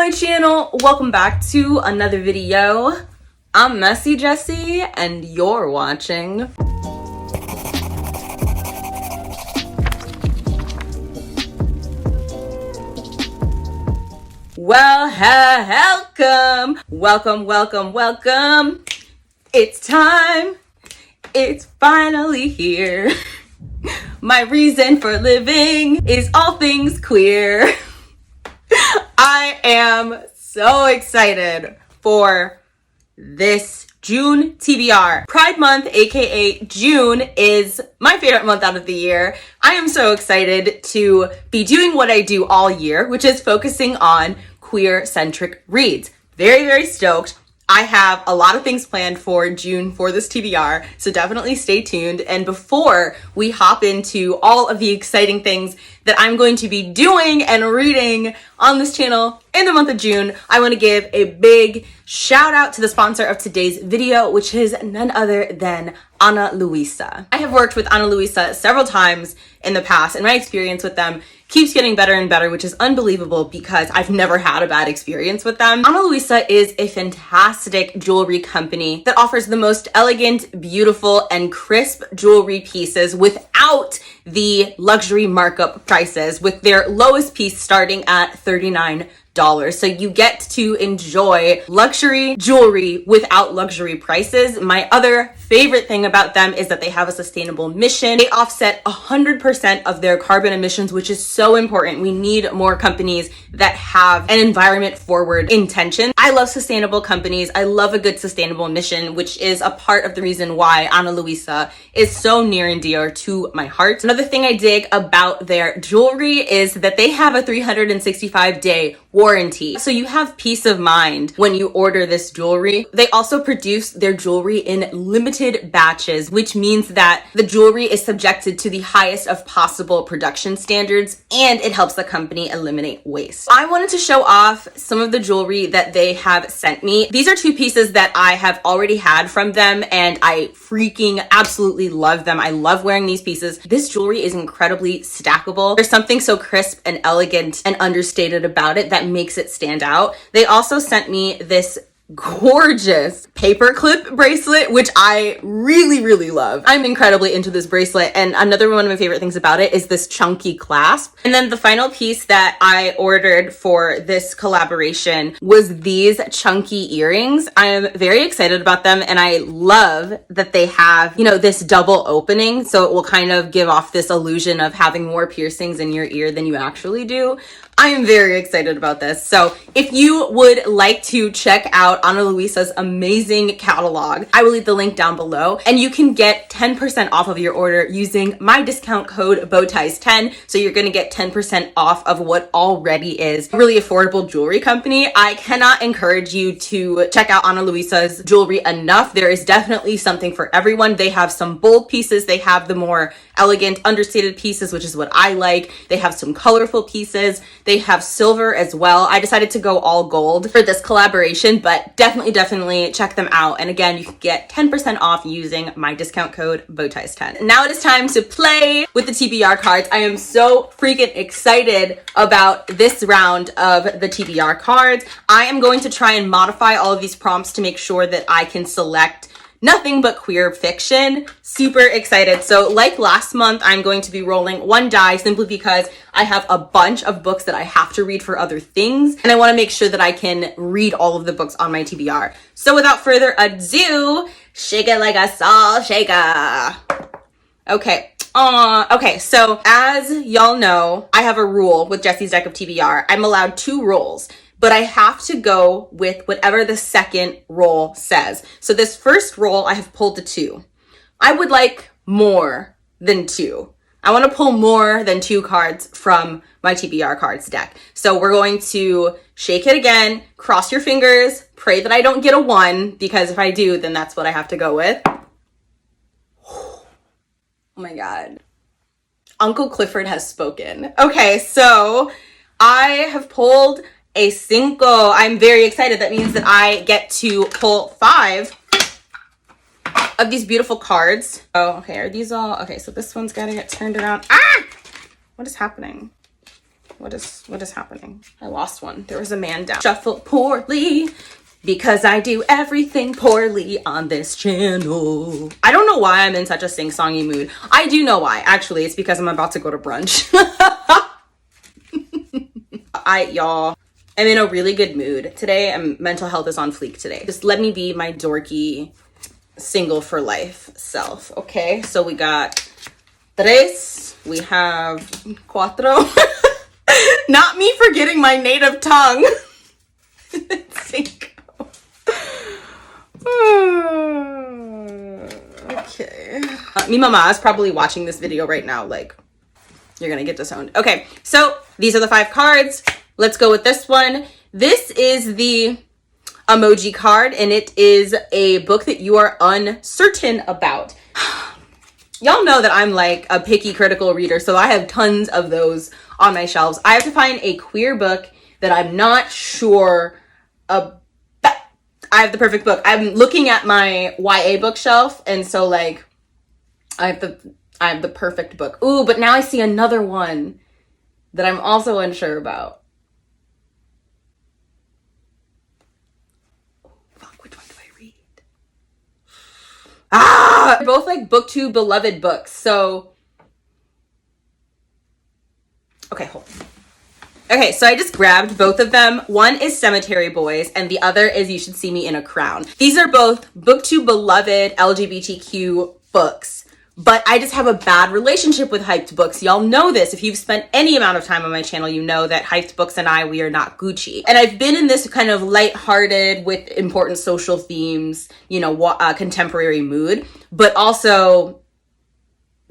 my channel. Welcome back to another video. I'm Messy Jessie and you're watching welcome. It's time. It's finally here. My reason for living is all things queer. I am so excited for this June TBR. Pride Month, aka June, is my favorite month out of the year. I am so excited to be doing what I do all year, which is focusing on queer-centric reads. Very, very stoked. I have a lot of things planned for June for this TBR, so definitely stay tuned. And before we hop into all of the exciting things that I'm going to be doing and reading on this channel in the month of June, I want to give a big shout out to the sponsor of today's video, which is none other than Ana Luisa. I have worked with Ana Luisa several times in the past, and my experience with them keeps getting better and better, which is unbelievable because I've never had a bad experience with them. Ana Luisa is a fantastic jewelry company that offers the most elegant, beautiful, and crisp jewelry pieces without the luxury markup prices, with their lowest piece starting at $39. So you get to enjoy luxury jewelry without luxury prices. My other favorite thing about them is that they have a sustainable mission. They offset 100% of their carbon emissions, which is so important. We need more companies that have an environment forward intention. I love sustainable companies. I love a good sustainable mission, which is a part of the reason why Ana Luisa is so near and dear to my heart. Another thing I dig about their jewelry is that they have a 365-day warranty. So you have peace of mind when you order this jewelry. They also produce their jewelry in limited batches, which means that the jewelry is subjected to the highest of possible production standards, and it helps the company eliminate waste. I wanted to show off some of the jewelry that they have sent me. These are two pieces that I have already had from them, and I freaking absolutely love them. I love wearing these pieces. This jewelry is incredibly stackable. There's something so crisp and elegant and understated about it that makes it stand out. They also sent me this gorgeous paperclip bracelet, which I really love. I'm incredibly into this bracelet, and another one of my favorite things about it is this chunky clasp. And then the final piece that I ordered for this collaboration was these chunky earrings. I am very excited about them, and I love that they have, you know, this double opening, so it will kind of give off this illusion of having more piercings in your ear than you actually do. I am very excited about this. So if you would like to check out Ana Luisa's amazing catalog, I will leave the link down below, and you can get 10% off of your order using my discount code bowties10. So you're going to get 10% off of what already is a really affordable jewelry company. I cannot encourage you to check out Ana Luisa's jewelry enough. There is definitely something for everyone. They have some bold pieces. They have the more elegant, understated pieces, which is what I like. They have some colorful pieces. They have silver as well. I decided to go all gold for this collaboration, but definitely check them out. And again, you can get 10% off using my discount code bowties10. Now it is time to play with the TBR cards. I am so freaking excited about this round of the TBR cards. I am going to try and modify all of these prompts to make sure that I can select nothing but queer fiction. Super excited. So like last month, I'm going to be rolling one die simply because I have a bunch of books that I have to read for other things, and I want to make sure that I can read all of the books on my TBR. So without further ado, shake it like a salt shaker. Okay. Okay, so as y'all know, I have a rule with Jessie's deck of TBR. I'm allowed 2 rolls, but I have to go with whatever the second roll says. So this first roll, I have pulled a 2. I would like more than 2. I want to pull more than 2 cards from my TBR cards deck. So we're going to shake it again, cross your fingers, pray that I don't get a 1, because if I do, then that's what I have to go with. Oh my God. Uncle Clifford has spoken. Okay, so I have pulled a 5. I'm very excited. That means that I get to pull 5 of these beautiful cards. Oh, okay. Are these all? Okay, so this one's got to get turned around. Ah! What is happening? What is happening? I lost one. There was a man down. Shuffled poorly because I do everything poorly on this channel. I don't know why I'm in such a sing-songy mood. I do know why. Actually, it's because I'm about to go to brunch. Y'all, I'm in a really good mood today. Mental health is on fleek today. Just let me be my dorky single for life self. Okay, so we got tres, we have cuatro. Not me forgetting my native tongue. Cinco. Okay. Mi mama is probably watching this video right now, like, you're gonna get disowned. Okay, so these are the 5 cards. Let's go with this one. This is the emoji card, and it is a book that you are uncertain about. Y'all know that I'm like a picky critical reader, so I have tons of those on my shelves. I have to find a queer book that I'm not sure about. I have the perfect book. I'm looking at my YA bookshelf, and so like I have the perfect book. Ooh, but now I see another one that I'm also unsure about. Which one do I read? They're both like booktube beloved books. So, okay, hold on. Okay, so I just grabbed both of them. One is Cemetery Boys, and the other is You Should See Me in a Crown. These are both booktube beloved LGBTQ books, but I just have a bad relationship with hyped books. Y'all know this. If you've spent any amount of time on my channel, you know that hyped books and we are not Gucci. And I've been in this kind of lighthearted with important social themes, you know, contemporary mood, but also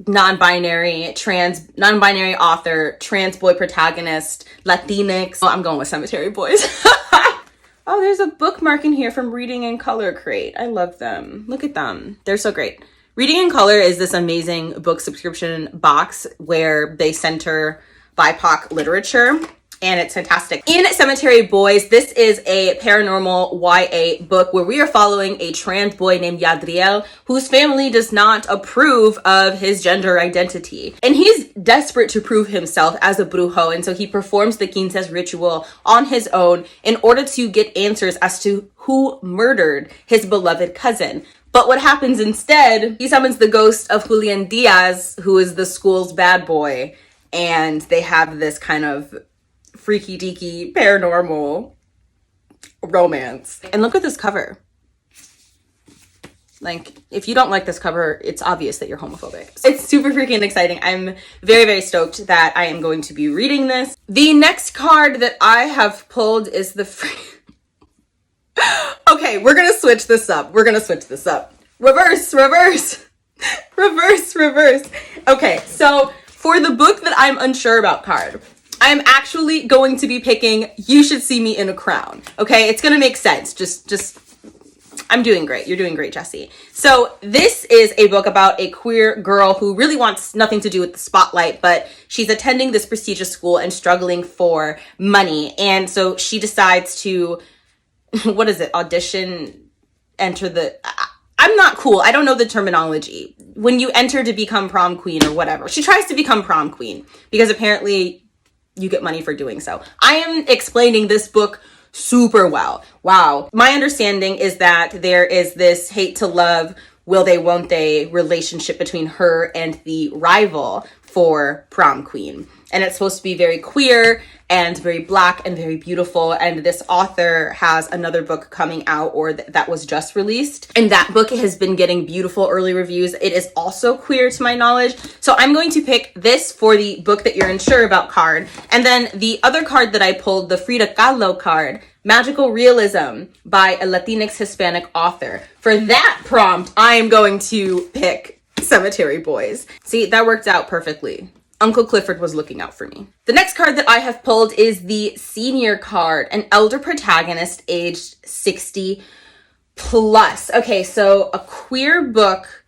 non-binary author, trans boy protagonist, Latinx. Oh, I'm going with Cemetery Boys. Oh, there's a bookmark in here from Reading in Color Crate. I love them. Look at them. They're so great. Reading in Color is this amazing book subscription box where they center BIPOC literature, and it's fantastic. In Cemetery Boys, this is a paranormal YA book where we are following a trans boy named Yadriel, whose family does not approve of his gender identity. And he's desperate to prove himself as a brujo, and so he performs the quinces ritual on his own in order to get answers as to who murdered his beloved cousin. But what happens instead, he summons the ghost of Julian Diaz, who is the school's bad boy, and they have this kind of freaky deaky paranormal romance. And look at this cover. Like, if you don't like this cover, it's obvious that you're homophobic. It's super freaking exciting. I'm very, very stoked that I am going to be reading this. The next card that I have pulled is the okay, we're gonna switch this up. Reverse. Okay, so for the book that I'm unsure about card, I'm actually going to be picking You Should See Me in a Crown. Okay, it's gonna make sense. Just, I'm doing great. You're doing great, Jessie. So this is a book about a queer girl who really wants nothing to do with the spotlight, but she's attending this prestigious school and struggling for money. And so she decides to, what is it, audition, enter the, I'm not cool. I don't know the terminology. When you enter to become prom queen or whatever. She tries to become prom queen because apparently you get money for doing so. I am explaining this book super well. Wow. My understanding is that there is this hate to love, will they, won't they relationship between her and the rival for prom queen. And it's supposed to be very queer and very Black and very beautiful. And this author has another book coming out, or that was just released. And that book has been getting beautiful early reviews. It is also queer to my knowledge. So I'm going to pick this for the book that you're unsure about card. And then the other card that I pulled, the Frida Kahlo card, Magical Realism by a Latinx Hispanic author. For that prompt, I am going to pick Cemetery Boys. See, that worked out perfectly. Uncle Clifford was looking out for me. The next card that I have pulled is the senior card, an elder protagonist aged 60 plus. Okay, so a queer book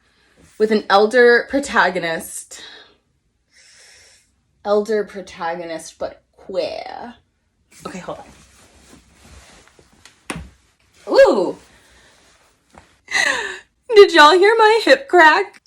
with an elder protagonist, but queer. Okay, hold on. Ooh. Did y'all hear my hip crack?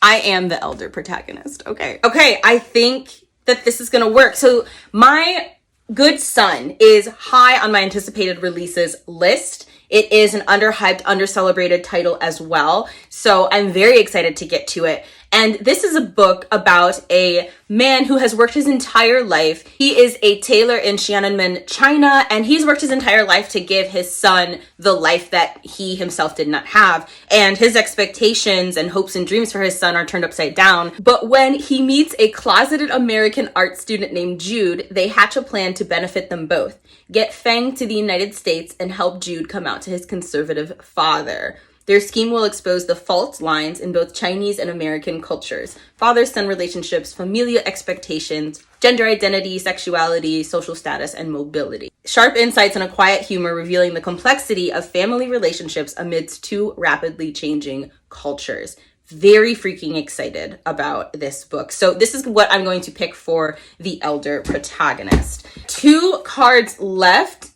I am the elder protagonist. Okay. Okay, I think that this is going to work. So My Good Son is high on my anticipated releases list. It is an underhyped, undercelebrated title as well. So I'm very excited to get to it. And this is a book about a man who has worked his entire life. He is a tailor in Xiananmen, China, and he's worked his entire life to give his son the life that he himself did not have. And his expectations and hopes and dreams for his son are turned upside down. But when he meets a closeted American art student named Jude, they hatch a plan to benefit them both. Get Feng to the United States and help Jude come out to his conservative father. Their scheme will expose the fault lines in both Chinese and American cultures, father-son relationships, familial expectations, gender identity, sexuality, social status, and mobility. Sharp insights and a quiet humor revealing the complexity of family relationships amidst two rapidly changing cultures. Very freaking excited about this book. So this is what I'm going to pick for the elder protagonist. 2 cards left.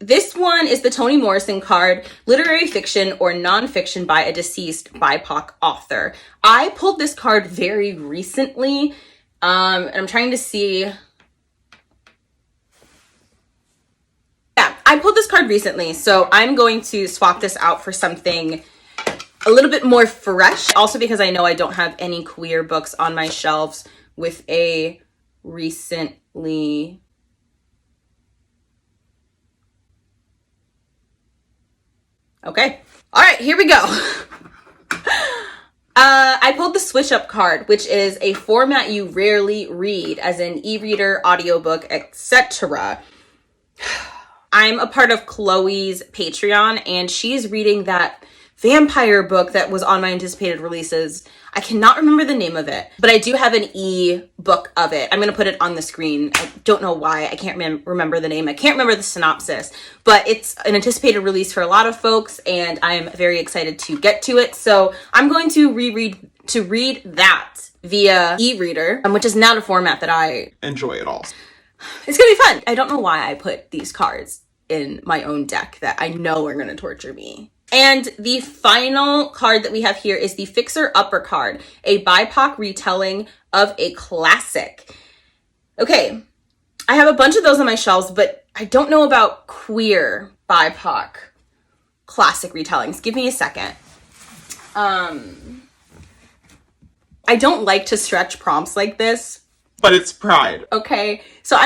This one is the Toni Morrison card, literary fiction or nonfiction by a deceased BIPOC author. I pulled this card very recently, and I'm trying to see. Yeah, I pulled this card recently, so I'm going to swap this out for something a little bit more fresh. Also because I know I don't have any queer books on my shelves with a recently... Okay. All right, here we go. I pulled the Switch Up card, which is a format you rarely read, as in e-reader, audiobook, etc. I'm a part of Chloe's Patreon, and she's reading that vampire book that was on my anticipated releases. I cannot remember the name of it, but I do have an e-book of it. I'm going to put it on the screen. I don't know why. I can't remember the name. I can't remember the synopsis, but it's an anticipated release for a lot of folks, and I'm very excited to get to it. So I'm going to read that via e-reader, which is not a format that I enjoy at all. It's going to be fun. I don't know why I put these cards in my own deck that I know are going to torture me. And the final card that we have here is the Fixer Upper card, a BIPOC retelling of a classic. Okay, I have a bunch of those on my shelves, but I don't know about queer BIPOC classic retellings. Give me a second. I don't like to stretch prompts like this. But it's pride. Okay, so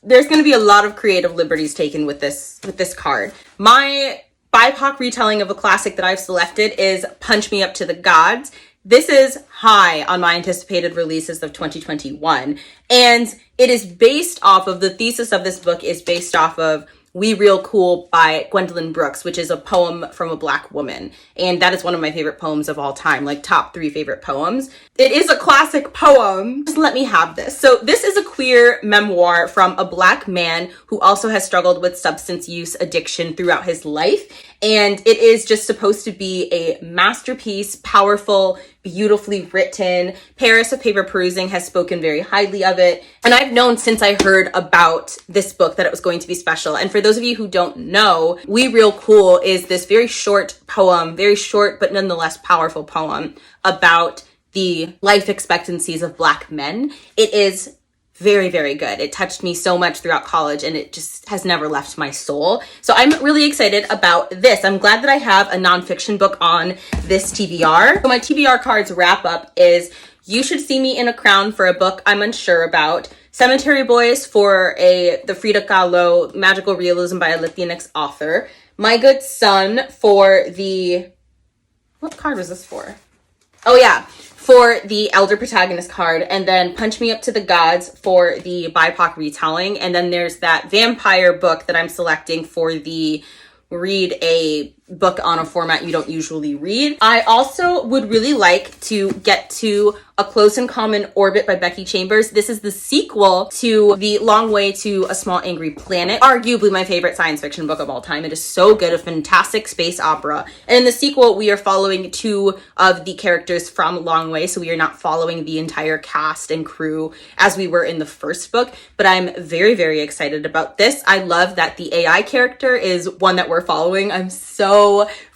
there's going to be a lot of creative liberties taken with this card. My BIPOC retelling of a classic that I've selected is Punch Me Up to the Gods. This is high on my anticipated releases of 2021. And it is based off of, the thesis of this book is based off of We Real Cool by Gwendolyn Brooks, which is a poem from a Black woman. And that is one of my favorite poems of all time, like top 3 favorite poems. It is a classic poem. Just let me have this. So this is a queer memoir from a Black man who also has struggled with substance use addiction throughout his life. And it is just supposed to be a masterpiece, powerful, beautifully written. Paris of Paper Perusing has spoken very highly of it. And I've known since I heard about this book that it was going to be special. And for those of you who don't know, We Real Cool is this very short poem, very short but nonetheless powerful poem about the life expectancies of Black men. It is very, very good. It touched me so much throughout college, and it just has never left my soul. So I'm really excited about this. I'm glad that I have a nonfiction book on this TBR. So my TBR cards wrap up is You Should See Me in a Crown for a book I'm unsure about, Cemetery Boys for the Frida Kahlo magical realism by a Latinx author, My Good Son for what card was this for? Oh yeah, for the elder protagonist card, and then Punch Me Up to the Gods for the BIPOC retelling. And then there's that vampire book that I'm selecting for the read a book on a format you don't usually read. I also would really like to get to A Close and Common Orbit by Becky Chambers. This is the sequel to The Long Way to a Small Angry Planet, arguably my favorite science fiction book of all time. It is so good, a fantastic space opera. And in the sequel, we are following 2 of the characters from Long Way, so we are not following the entire cast and crew as we were in the first book. But I'm very, very excited about this. I love that the AI character is one that we're following. I'm so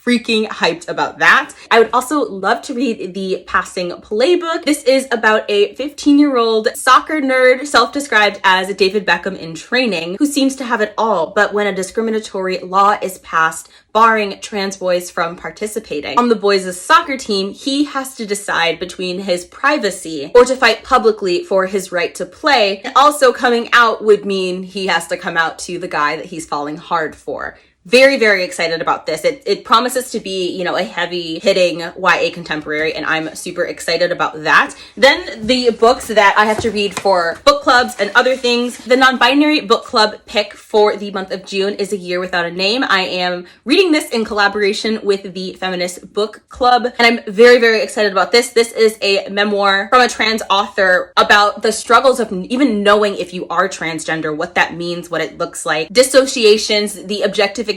freaking hyped about that. I would also love to read the Passing Playbook. This is about a 15-year-old soccer nerd, self-described as David Beckham in training, who seems to have it all, but when a discriminatory law is passed barring trans boys from participating on the boys' soccer team, he has to decide between his privacy or to fight publicly for his right to play. And also, coming out would mean he has to come out to the guy that he's falling hard for. Very, very excited about this. It promises to be, you know, a heavy hitting YA contemporary, and I'm super excited about that. Then the books that I have to read for book clubs and other things. The non-binary book club pick for the month of June is A Year Without a Name. I am reading this in collaboration with the Feminist Book Club, and I'm very, very excited about this. This is a memoir from a trans author about the struggles of even knowing if you are transgender, what that means, what it looks like, dissociations, the objectification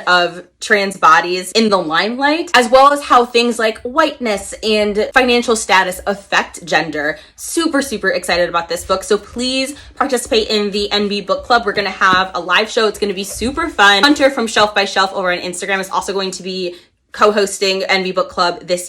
of trans bodies in the limelight, as well as how things like whiteness and financial status affect gender. Super, super excited about this book. So please participate in the NB Book Club. We're going to have a live show. It's going to be super fun. Hunter from Shelf by Shelf over on Instagram is also going to be co-hosting NB Book Club this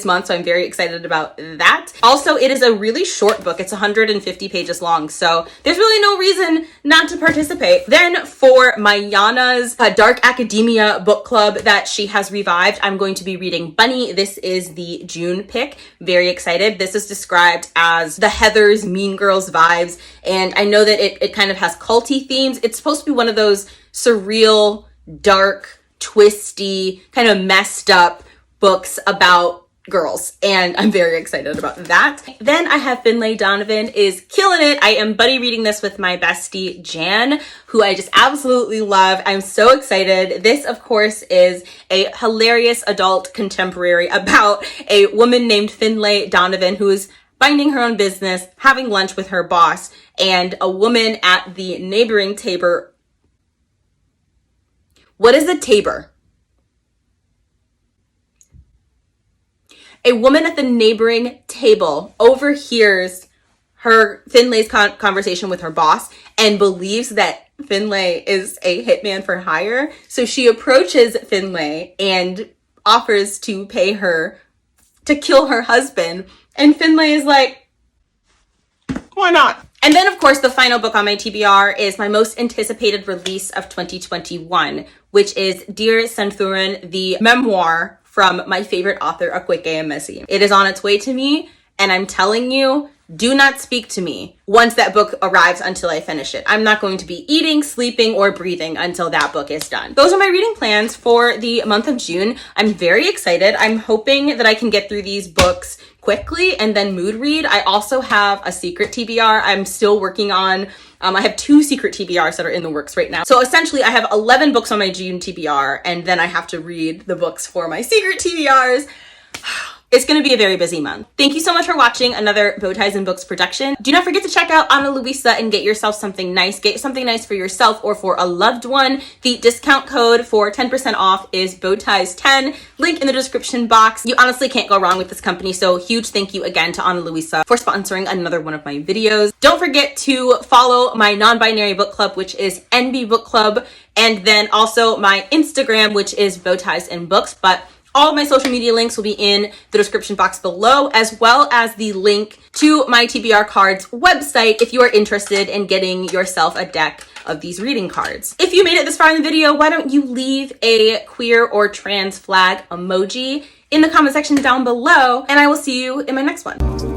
month, so I'm very excited about that. Also, it is a really short book. It's 150 pages long, so there's really no reason not to participate. Then for Mayana's Dark Academia book club that she has revived, I'm going to be reading Bunny. This is the June pick. Very excited. This is described as the Heathers Mean Girls vibes, and I know that it kind of has culty themes. It's supposed to be one of those surreal, dark, twisty, kind of messed up books about girls, and I'm very excited about that. Then I have Finlay Donovan is killing it. I am buddy reading this with my bestie Jan, who I just absolutely love. I'm so excited. This, of course, is a hilarious adult contemporary about a woman named Finlay Donovan who is minding her own business, having lunch with her boss, and a woman at the neighboring table. What is a tabor? A woman at the neighboring table overhears Finlay's conversation with her boss and believes that Finlay is a hitman for hire. So she approaches Finlay and offers to pay her to kill her husband. And Finlay is like, why not? And then, of course, the final book on my TBR is my most anticipated release of 2021, which is Dear Senthuran, the memoir from my favorite author, Akwaeke Emesi. It is on its way to me, and I'm telling you, do not speak to me once that book arrives until I finish it. I'm not going to be eating, sleeping, or breathing until that book is done. Those are my reading plans for the month of June. I'm very excited. I'm hoping that I can get through these books quickly and then mood read. I also have a secret TBR I'm still working on. I have 2 secret TBRs that are in the works right now. So essentially I have 11 books on my June TBR, and then I have to read the books for my secret TBRs. It's going to be a very busy month. Thank you so much for watching another Bowties and Books production. Do not forget to check out Ana Luisa and get yourself something nice. Get something nice for yourself or for a loved one. The discount code for 10% off is bowties10. Link in the description box. You honestly can't go wrong with this company, so huge thank you again to Ana Luisa for sponsoring another one of my videos. Don't forget to follow my non-binary book club, which is NB Book Club, and then also my Instagram, which is bowtiesandbooks. But all of my social media links will be in the description box below, as well as the link to my TBR cards website if you are interested in getting yourself a deck of these reading cards. If you made it this far in the video, why don't you leave a queer or trans flag emoji in the comment section down below, and I will see you in my next one.